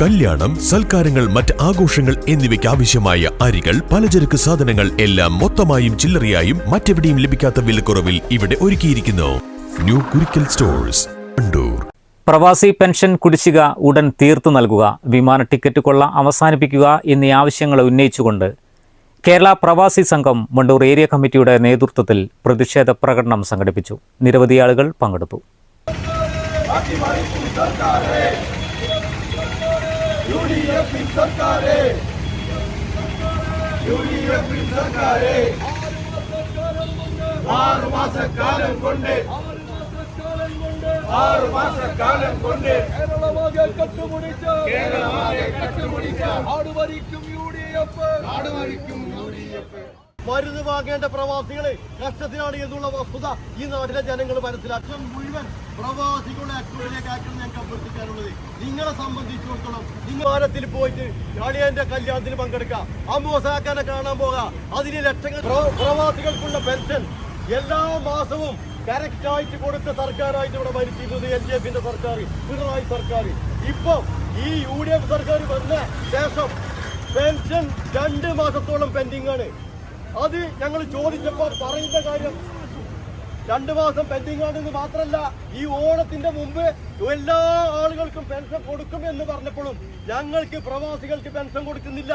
കല്യാണം, സൽക്കാരങ്ങൾ, മറ്റ് ആഘോഷങ്ങൾ എന്നിവയ്ക്ക് ആവശ്യമായ അരികൾ, പലചരക്ക് സാധനങ്ങൾ എല്ലാം മൊത്തമായും ചില്ലറയായും മറ്റെവിടെയും ലഭിക്കാത്ത വിലക്കുറവിൽ ഇവിടെ ഒരുക്കിയിരിക്കുന്നു. New Kurikkal stores, Wandoor. പ്രവാസി പെൻഷൻ കുടിശ്ശിക ഉടൻ തീർത്തു നൽകുക, വിമാന ടിക്കറ്റ് കൊള്ള അവസാനിപ്പിക്കുക എന്നീ ആവശ്യങ്ങൾ ഉന്നയിച്ചുകൊണ്ട് കേരള പ്രവാസി സംഘം വണ്ടൂർ ഏരിയ കമ്മിറ്റിയുടെ നേതൃത്വത്തിൽ പ്രതിഷേധ പ്രകടനം സംഘടിപ്പിച്ചു. നിരവധി ആളുകൾ പങ്കെടുത്തു. മരുന്ന് വാങ്ങേണ്ട പ്രവാസികളെ കഷ്ടത്തിനാണ് എന്നുള്ള വസ്തുത ഈ നാട്ടിലെ ജനങ്ങൾ മനസ്സിലാക്കും. മുഴുവൻ പ്രവാസികളുടെ അക്കൗണ്ടിലേക്ക് ആക്കണം ഞങ്ങൾക്ക് അഭ്യർത്ഥിക്കാനുള്ളത്. നിങ്ങളെ സംബന്ധിച്ചിടത്തോളം വിമാനത്തിൽ പോയിട്ട് കളിയന്റെ കല്യാണത്തിന് പങ്കെടുക്കാം, അമ്മോസാക്കാനെ കാണാൻ പോകാം. അതിന് ലക്ഷങ്ങൾ പ്രവാസികൾക്കുള്ള പെൻഷൻ എല്ലാ മാസവും കറക്റ്റായിട്ട് കൊടുത്ത സർക്കാരായിട്ട് ഇവിടെ ഭരിച്ചിരുന്നത് LDF-ന്റെ സർക്കാർ, പിണറായി സർക്കാർ. ഇപ്പം ഈ UDF സർക്കാർ വന്ന ശേഷം പെൻഷൻ 2 മാസത്തോളം പെൻഡിംഗ് ആണ്. അത് ഞങ്ങൾ ചോദിച്ചപ്പോൾ പറയുന്ന കാര്യം 2 മാസം പെൻഡിംഗ് ആണെന്ന് മാത്രമല്ല, ഈ ഓണത്തിന്റെ മുമ്പ് എല്ലാ ആളുകൾക്കും പെൻഷൻ കൊടുക്കും എന്ന് പറഞ്ഞപ്പോഴും ഞങ്ങൾക്ക് പ്രവാസികൾക്ക് പെൻഷൻ കൊടുക്കുന്നില്ല.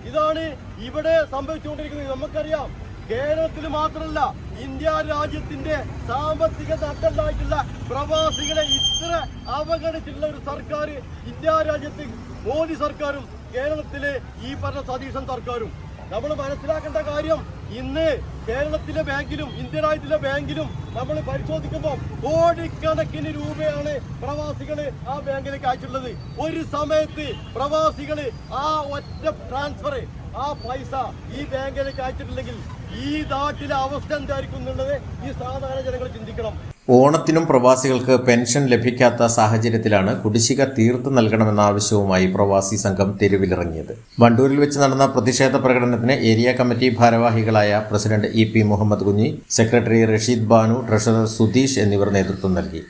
ഇതാണ് ഇവിടെ സംഭവിച്ചുകൊണ്ടിരിക്കുന്നത്. നമുക്കറിയാം, കേരളത്തിൽ മാത്രമല്ല ഇന്ത്യ രാജ്യത്തിന്റെ സാമ്പത്തിക നട്ടലായിട്ടുള്ള പ്രവാസികളെ ഇത്ര അവഗണിച്ചിട്ടുള്ള ഒരു സർക്കാർ ഇന്ത്യ രാജ്യത്ത് മോദി സർക്കാരും കേരളത്തിലെ ഈ പറഞ്ഞ സതീശൻ സർക്കാരും. നമ്മൾ മനസ്സിലാക്കേണ്ട കാര്യം, ഇന്ന് കേരളത്തിലെ ബാങ്കിലും ഇന്ത്യ രാജ്യത്തിലെ ബാങ്കിലും നമ്മൾ പരിശോധിക്കുമ്പോൾ കോടിക്കണക്കിന് രൂപയാണ് പ്രവാസികള് ആ ബാങ്കിലേക്ക് അയച്ചിട്ടുള്ളത്. ഒരു സമയത്ത് പ്രവാസികള് ആ ഒറ്റ ട്രാൻസ്ഫർ, ആ പൈസ ഈ ബാങ്കിലേക്ക് അയച്ചിട്ടില്ലെങ്കിൽ ഈ നാട്ടിലെ അവസ്ഥ എന്തായിരിക്കും എന്നുള്ളത് ഈ സാധാരണ ജനങ്ങൾ ചിന്തിക്കണം. ഓണത്തിനും പ്രവാസികൾക്ക് പെൻഷൻ ലഭിക്കാത്ത സാഹചര്യത്തിലാണ് കുടിശ്ശിക തീർത്തു നൽകണമെന്ന ആവശ്യവുമായി പ്രവാസി സംഘം തെരുവിലിറങ്ങിയത്. വണ്ടൂരിൽ വെച്ച് നടന്ന പ്രതിഷേധ പ്രകടനത്തിന് ഏരിയ കമ്മിറ്റി ഭാരവാഹികളായ president EP Muhammad Kunhi, secretary Rasheed Banu, treasurer Sudheesh എന്നിവർ നേതൃത്വം നൽകി.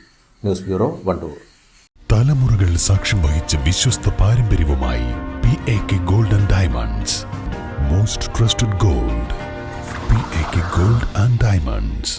News bureau, Wandoor. തലമുറകൾ സാക്ഷ്യം വഹിച്ച വിശ്വസ്ത പാരമ്പര്യവുമായി PAK Gold and Diamonds. Most trusted gold. PAK Gold and Diamonds.